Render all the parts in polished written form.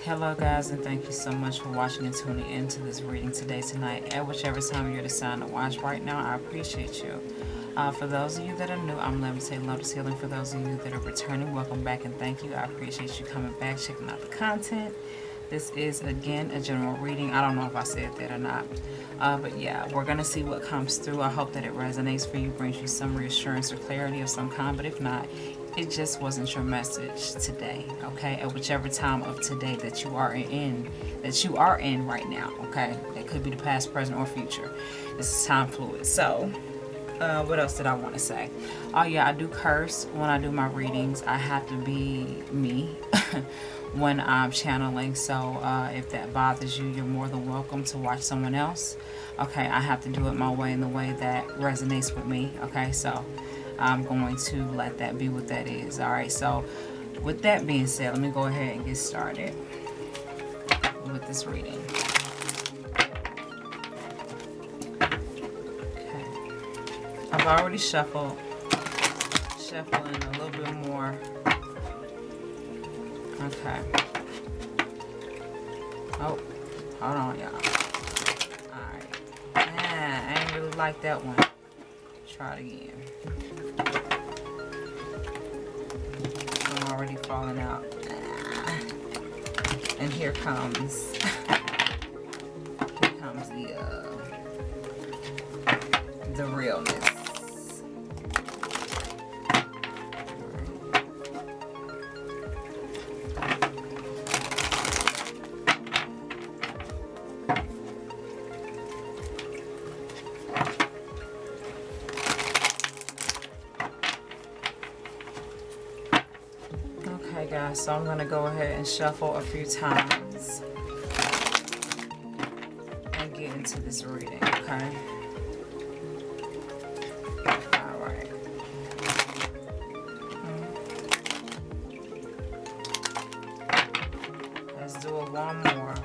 Hello guys, and thank you so much for watching and tuning into this reading today, tonight, at whichever time you're deciding to watch right now. I appreciate you. For those of you that are new, I'm Levitating, Lotus Healing. For those of you that are returning, welcome back and thank you. I appreciate you coming back, checking out the content. This is again a general reading. I don't know if I said that or not. But yeah, we're going to see what comes through. I hope that it resonates for you, brings you some reassurance or clarity of some kind. But if not, it just wasn't your message today, okay? At whichever time of today that you are in right now, okay? That could be the past, present, or future. This is time fluid. So, what else did I want to say? Oh yeah, I do curse when I do my readings. I have to be me when I'm channeling. So if that bothers you, you're more than welcome to watch someone else. Okay, I have to do it my way, in the way that resonates with me. Okay, so I'm going to let that be what that is. Alright, so with that being said, let me go ahead and get started with this reading. Okay. I've already shuffling a little bit more. Okay. Oh, hold on, y'all. Alright. I ain't really like that one. Try it again. I'm already falling out. And here comes the realness. Okay guys, so I'm going to go ahead and shuffle a few times and get into this reading, okay? Alright. Let's do it one more.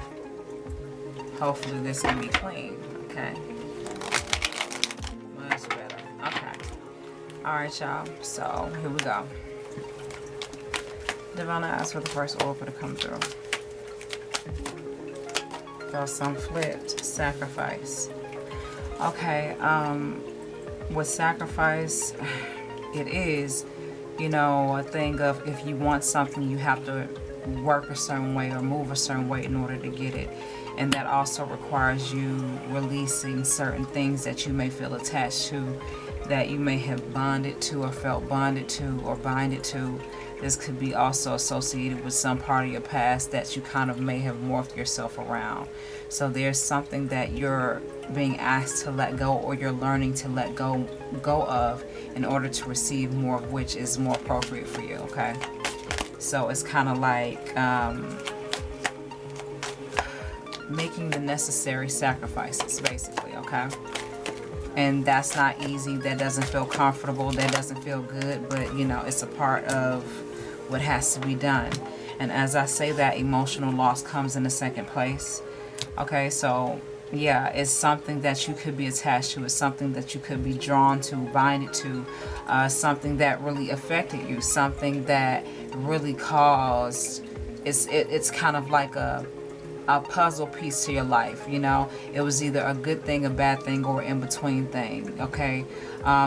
Hopefully this can be clean, okay? Much better. Okay. Alright y'all, so here we go. Divine, I ask for the first oracle to come through. Got some flipped. Sacrifice. Okay, with sacrifice, it is, you know, a thing of if you want something, you have to work a certain way or move a certain way in order to get it. And that also requires you releasing certain things that you may feel attached to, that you may have bonded to or felt bonded to or binded to. This could be also associated with some part of your past that you kind of may have morphed yourself around. So there's something that you're being asked to let go, or you're learning to let go of, in order to receive more of which is more appropriate for you, okay? So it's kind of like making the necessary sacrifices, basically, okay? And that's not easy. That doesn't feel comfortable. That doesn't feel good. But, you know, it's a part of what has to be done. And as I say that, emotional loss comes in the second place. Okay, so, yeah, it's something that you could be attached to. It's something that you could be drawn to, binded to. Something that really affected you. Something that really caused... It's kind of like a puzzle piece to your life, you know. It was either a good thing, a bad thing, or an in-between thing, okay?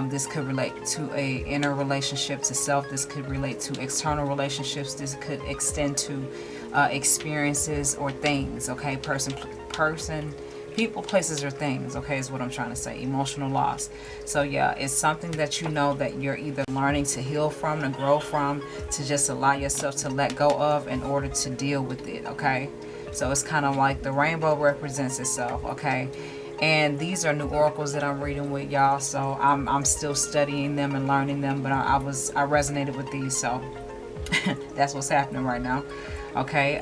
This could relate to a inner relationship to self. This could relate to external relationships. This could extend to experiences or things, okay? People, places, or things, okay, is what I'm trying to say. Emotional loss. So yeah, it's something that you know that you're either learning to heal from, to grow from, to just allow yourself to let go of in order to deal with it, okay? So it's kind of like the rainbow represents itself, okay? And these are new oracles that I'm reading with y'all, so I'm still studying them and learning them, but I resonated with these, so that's what's happening right now, okay?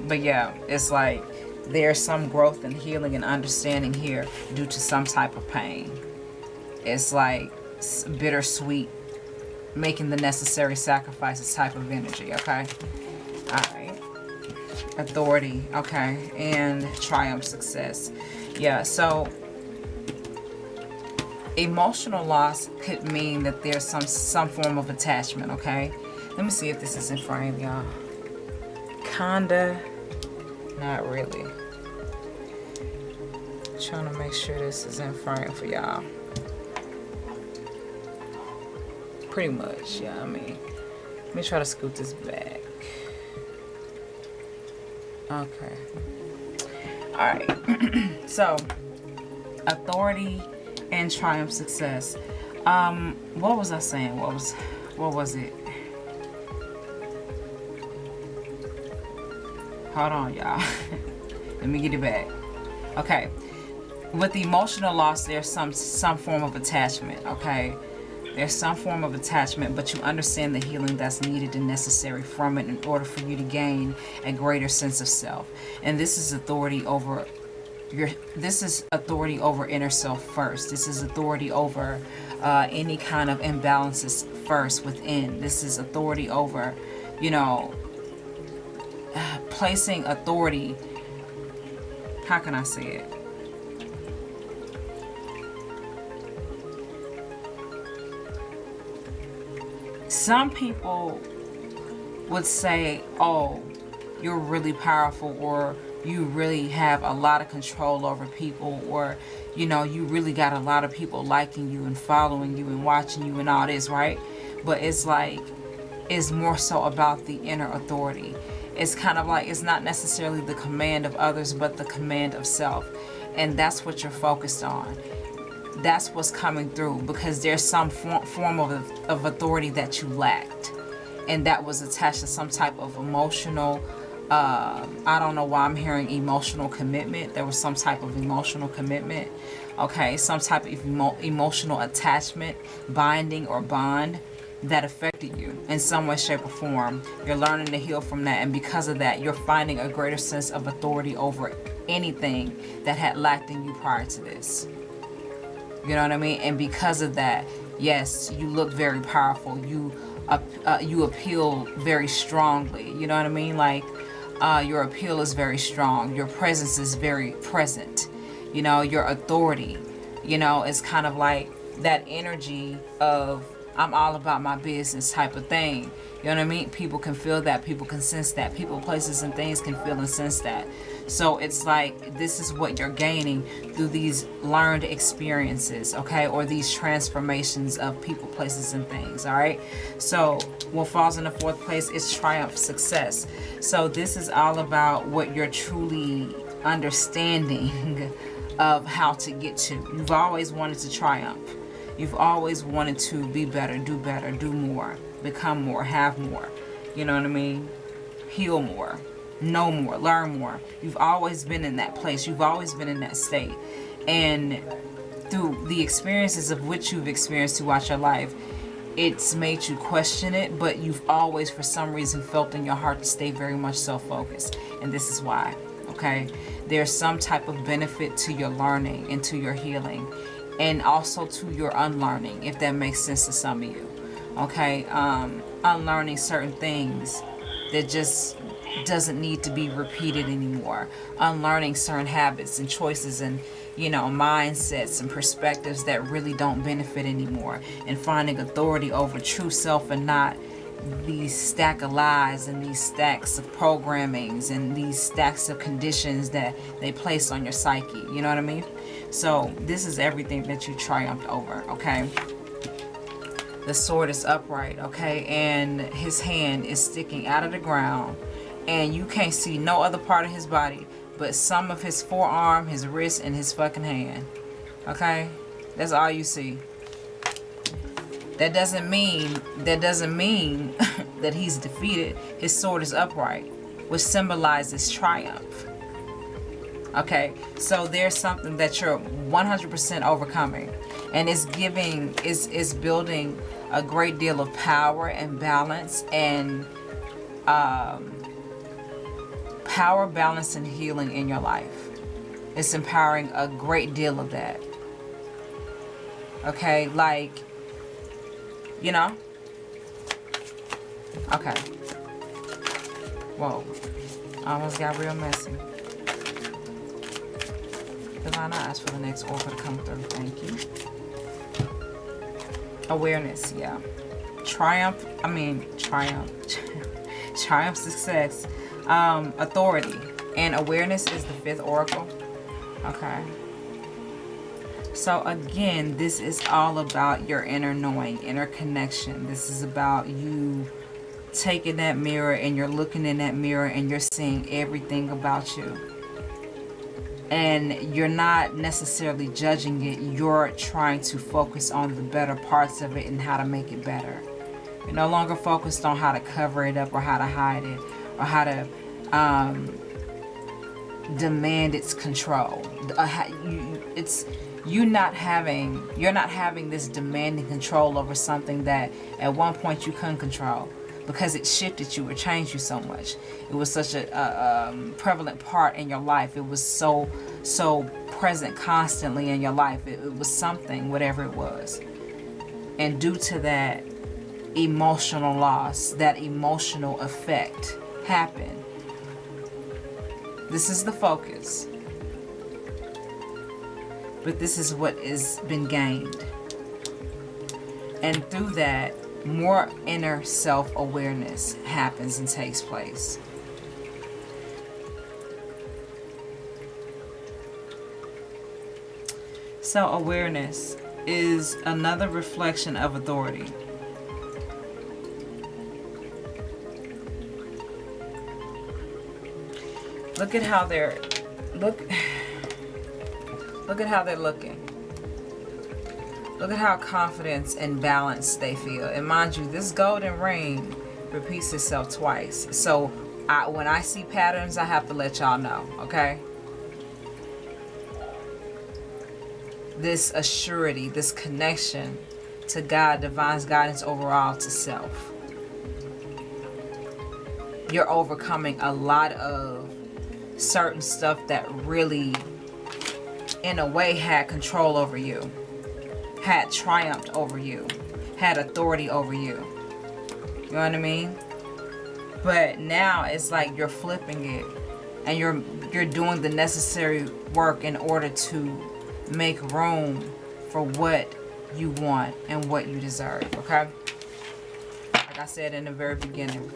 But yeah, it's like there's some growth and healing and understanding here due to some type of pain. It's like bittersweet, making the necessary sacrifices type of energy, okay? Alright. Authority, okay, and triumph, success. Yeah, so emotional loss could mean that there's some form of attachment, okay? Let me see if this is in frame, y'all. Kinda. Not really. Trying to make sure this is in frame for y'all. Pretty much, yeah, I mean. Let me try to scoot this back. Okay. Alright. So, authority and triumph success. What was I saying? What was it? Hold on, y'all. Let me get it back. Okay. With the emotional loss, there's some form of attachment, okay? There's some form of attachment, but you understand the healing that's needed and necessary from it in order for you to gain a greater sense of self. And this is authority over inner self first. This is authority over any kind of imbalances first within. This is authority over, you know, placing authority. How can I say it? Some people would say, oh, you're really powerful, or you really have a lot of control over people, or, you know, you really got a lot of people liking you and following you and watching you and all this, right? But it's like, it's more so about the inner authority. It's kind of like, it's not necessarily the command of others, but the command of self. And that's what you're focused on. That's what's coming through, because there's some form of authority that you lacked, and that was attached to some type of emotional, I don't know why I'm hearing emotional commitment. There was some type of emotional commitment, okay, some type of emotional attachment, binding or bond that affected you in some way, shape, or form. You're learning to heal from that, and because of that, you're finding a greater sense of authority over anything that had lacked in you prior to this. You know what I mean? And because of that, yes, you look very powerful. You appeal very strongly. You know what I mean? Like, your appeal is very strong. Your presence is very present. You know, your authority, you know, it's kind of like that energy of I'm all about my business type of thing. You know what I mean? People can feel that. People can sense that. People, places, and things can feel and sense that. So it's like, this is what you're gaining through these learned experiences, okay? Or these transformations of people, places, and things, all right? So what falls in the fourth place is triumph, success. So this is all about what you're truly understanding of how to get to. You've always wanted to triumph. You've always wanted to be better, do more, become more, have more. You know what I mean? Heal more, know more, learn more. You've always been in that place. You've always been in that state. And through the experiences of which you've experienced throughout your life, it's made you question it, but you've always, for some reason, felt in your heart to stay very much self-focused. And this is why, okay? There's some type of benefit to your learning and to your healing, and also to your unlearning, if that makes sense to some of you, okay? Unlearning certain things that just doesn't need to be repeated anymore. Unlearning certain habits and choices and, you know, mindsets and perspectives that really don't benefit anymore, and finding authority over true self and not these stack of lies and these stacks of programmings and these stacks of conditions that they place on your psyche. You know what I mean? So this is everything that you triumphed over, okay? The sword is upright, okay? And his hand is sticking out of the ground, and you can't see no other part of his body but some of his forearm, his wrist, and his fucking hand, okay? That's all you see. That doesn't mean that he's defeated. His sword is upright, which symbolizes triumph. Okay, so there's something that you're 100% overcoming, and it's building a great deal of power and balance, and power, balance, and healing in your life. It's empowering a great deal of that. Okay, like, you know? Okay. Whoa. Almost got real messy. Divine, I ask for the next oracle to come through. Thank you. Awareness, yeah. Triumph, success. Authority. And awareness is the 5th oracle. Okay. So again, this is all about your inner knowing, inner connection. This is about you taking that mirror and you're looking in that mirror and you're seeing everything about you. And you're not necessarily judging it. You're trying to focus on the better parts of it and how to make it better. You're no longer focused on how to cover it up or how to hide it or how to demand its control. You're not having this demanding control over something that at one point you couldn't control because it shifted you or changed you so much. It was such a prevalent part in your life. It was so present constantly in your life. It was something, whatever it was. And due to that emotional loss, that emotional effect happened. This is the focus. But this is what has been gained. And through that, more inner self-awareness happens and takes place. So awareness is another reflection of authority. Look at how they're look at how they're looking. Look at how confident and balanced they feel. And mind you, this golden ring repeats itself twice. So when I see patterns, I have to let y'all know, okay? This assurity, this connection to God, divine guidance overall, to self. You're overcoming a lot of certain stuff that really, in a way, had control over you, had triumphed over you, had authority over you. You know what I mean? But now it's like you're flipping it and you're doing the necessary work in order to make room for what you want and what you deserve, okay? Like I said in the very beginning,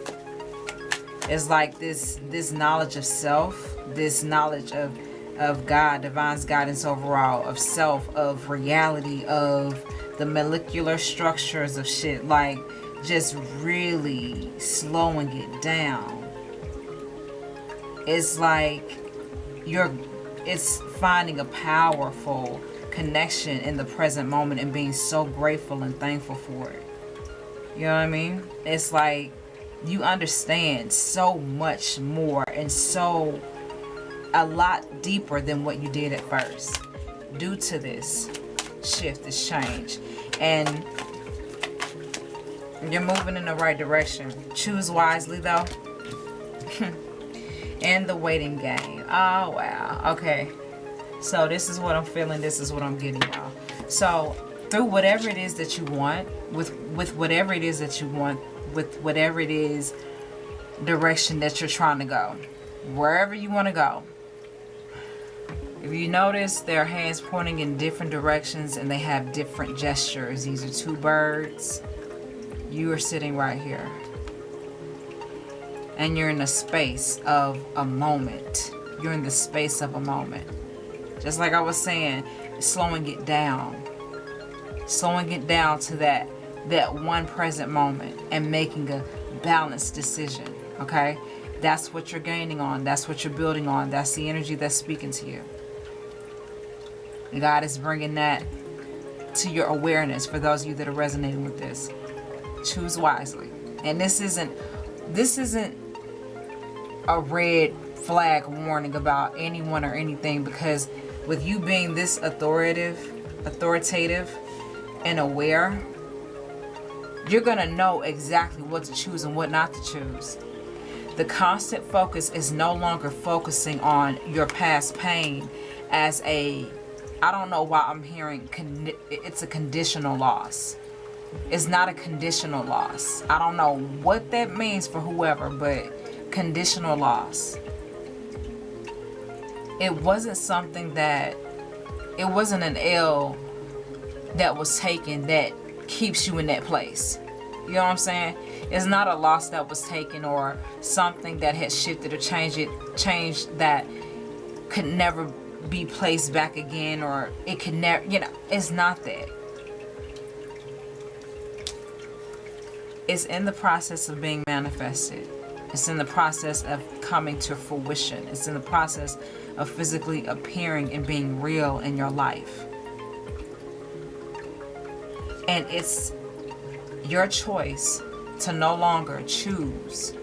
it's like this knowledge of self, this knowledge of God, divine's guidance overall, of self, of reality, of the molecular structures of shit, like just really slowing it down. It's like it's finding a powerful connection in the present moment and being so grateful and thankful for it. You know what I mean? It's like you understand so much more and so a lot deeper than what you did at first due to this shift, this change. And you're moving in the right direction. Choose wisely though. And the waiting game. Oh wow. Okay. So this is what I'm feeling. This is what I'm getting, y'all. So through whatever it is that you want, with whatever it is that you want, with whatever it is direction that you're trying to go, wherever you want to go. If you notice, their hands pointing in different directions and they have different gestures. These are two birds. You are sitting right here. And you're in the space of a moment. You're in the space of a moment. Just like I was saying, slowing it down. Slowing it down to that one present moment and making a balanced decision, okay? That's what you're gaining on. That's what you're building on. That's the energy that's speaking to you. God is bringing that to your awareness for those of you that are resonating with this. Choose wisely. And this isn't a red flag warning about anyone or anything, because with you being this authoritative and aware, you're going to know exactly what to choose and what not to choose. The constant focus is no longer focusing on your past pain as I don't know why I'm hearing it's a conditional loss. It's not a conditional loss. I don't know what that means for whoever, but conditional loss. It wasn't an L that was taken that keeps you in that place. You know what I'm saying? It's not a loss that was taken or something that had shifted or changed that could never be placed back again, or it could never, you know, it's not that. It's in the process of being manifested. It's in the process of coming to fruition. It's in the process of physically appearing and being real in your life. And it's your choice to no longer choose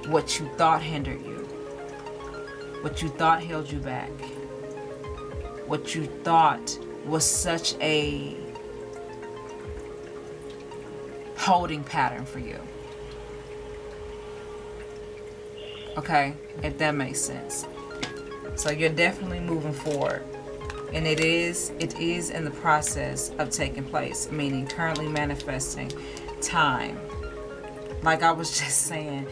what you thought hindered you, what you thought held you back, what you thought was such a holding pattern for you. Okay, if that makes sense. So you're definitely moving forward. And it is in the process of taking place, meaning currently manifesting time. Like I was just saying,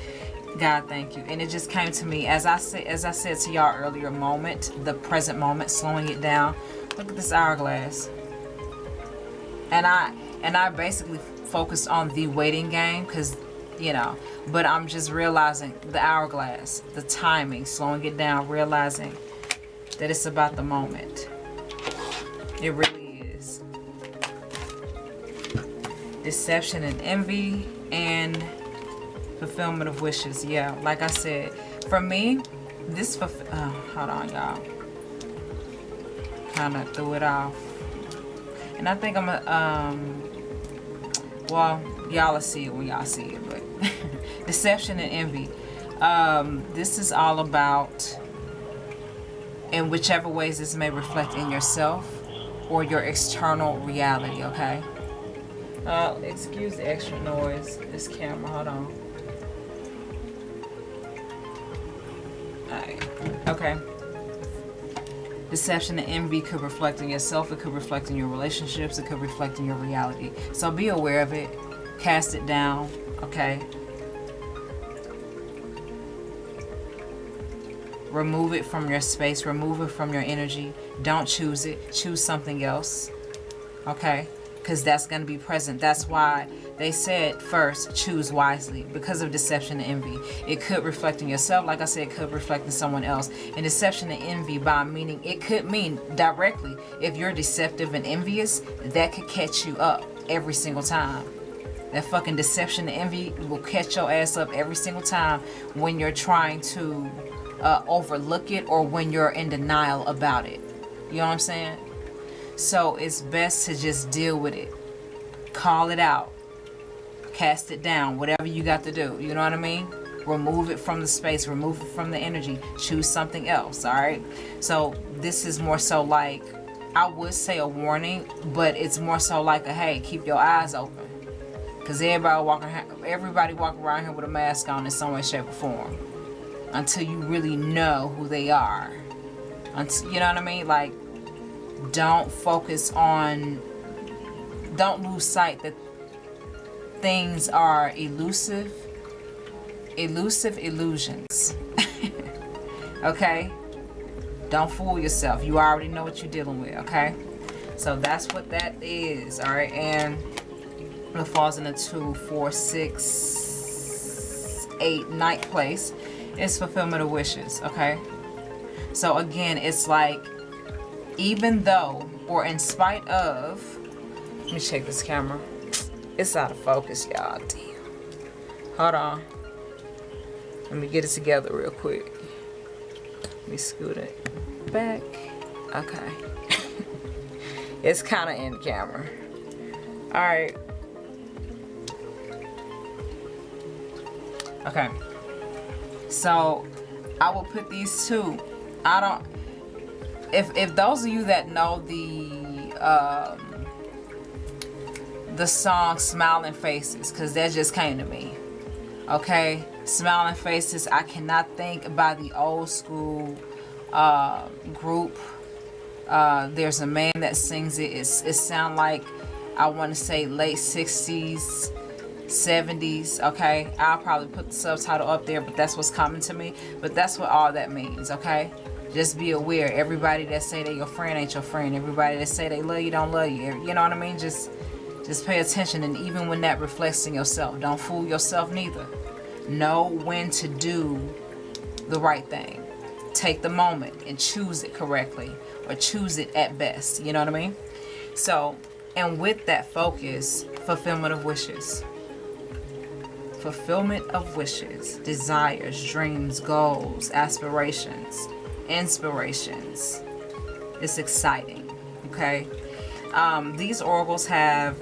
God, thank you. And it just came to me as I said to y'all earlier, the present moment, slowing it down. Look at this hourglass. And I basically focused on the waiting game, because, you know, but I'm just realizing the hourglass, the timing, slowing it down, realizing that it's about the moment. It really is. Deception and envy and fulfillment of wishes. Yeah, like I said, for me, this hold on, y'all. Kind of threw it off. And I think I'm well, y'all will see it when y'all see it, but deception and envy. This is all about, in whichever ways this may reflect in yourself or your external reality, okay? Excuse the extra noise. This camera, hold on. Alright, okay. Deception and envy could reflect in yourself, it could reflect in your relationships, it could reflect in your reality. So be aware of it, cast it down, okay? Remove it from your space, remove it from your energy. Don't choose it, choose something else, okay? Because that's going to be present. That's why they said first, choose wisely, because of deception and envy. It could reflect in yourself, like I said, it could reflect in someone else. And deception and envy, by meaning, it could mean directly, if you're deceptive and envious, that could catch you up every single time. That fucking deception and envy will catch your ass up every single time when you're trying to overlook it, or when you're in denial about it. You know what I'm saying? So it's best to just deal with it. Call it out. Cast it down. Whatever you got to do. You know what I mean? Remove it from the space. Remove it from the energy. Choose something else. Alright? So this is more so like, I would say a warning, but it's more so like a, hey, keep your eyes open. Because everybody walking around here with a mask on in some way, shape, or form. Until you really know who they are. You know what I mean? Like, don't lose sight that things are elusive illusions. Okay? Don't fool yourself. You already know what you're dealing with, okay? So that's what that is, alright? And it falls in the 2, 4, 6, 8, 9th place. It's fulfillment of wishes, okay? So again, it's like, even though, or in spite of, let me check this camera. It's out of focus, y'all. Damn. Hold on. Let me get it together real quick. Let me scoot it back. Okay. It's kind of in camera. Alright. Okay. So, I will put these two. I don't... If those of you that know the song Smiling Faces, because that just came to me, okay? Smiling Faces, I cannot think by the old school group. There's a man that sings it. It sounds like, I want to say late 60s, 70s, okay? I'll probably put the subtitle up there, but that's what's coming to me. But that's what all that means, okay? Just be aware. Everybody that say they your friend ain't your friend. Everybody that say they love you don't love you. You know what I mean? Just Just pay attention, and even when that reflects in yourself, don't fool yourself neither. Know when to do the right thing. Take the moment and choose it correctly, or choose it at best. You know what I mean? So, and with that focus, fulfillment of wishes. Fulfillment of wishes, desires, dreams, goals, aspirations, inspirations. It's exciting, okay? These oracles have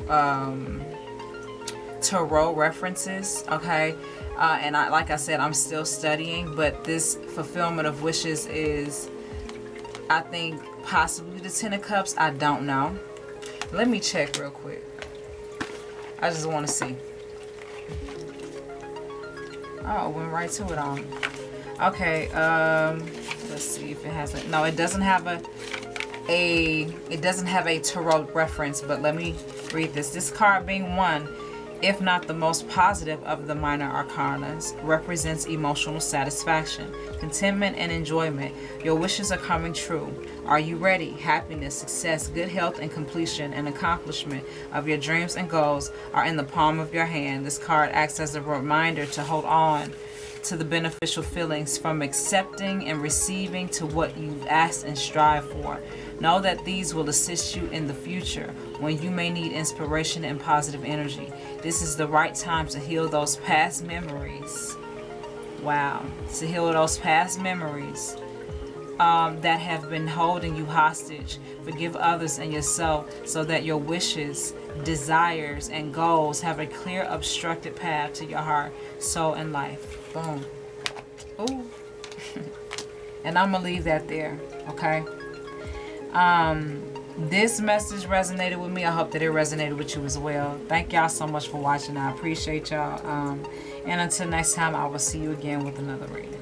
tarot references, okay? And like I said, I'm still studying, but this fulfillment of wishes is, I think, possibly the Ten of Cups. I don't know. Let me check real quick. I just want to see. Oh, went right to it on. Okay, let's see if it has a, no, it doesn't have it doesn't have a tarot reference, but let me read this. This card, being one, if not the most positive of the minor arcanas, represents emotional satisfaction, contentment, and enjoyment. Your wishes are coming true. Are you ready? Happiness, success, good health, and completion and accomplishment of your dreams and goals are in the palm of your hand. This card acts as a reminder to hold on to the beneficial feelings from accepting and receiving to what you've asked and strive for. Know that these will assist you in the future when you may need inspiration and positive energy. This is the right time to heal those past memories. Wow. To heal those past memories that have been holding you hostage. Forgive others and yourself so that your wishes, desires, and goals have a clear, obstructed path to your heart, soul, and life. Boom. Ooh. And I'm going to leave that there, okay? This message resonated with me. I hope that it resonated with you as well. Thank y'all so much for watching. I appreciate y'all. And until next time, I will see you again with another reading.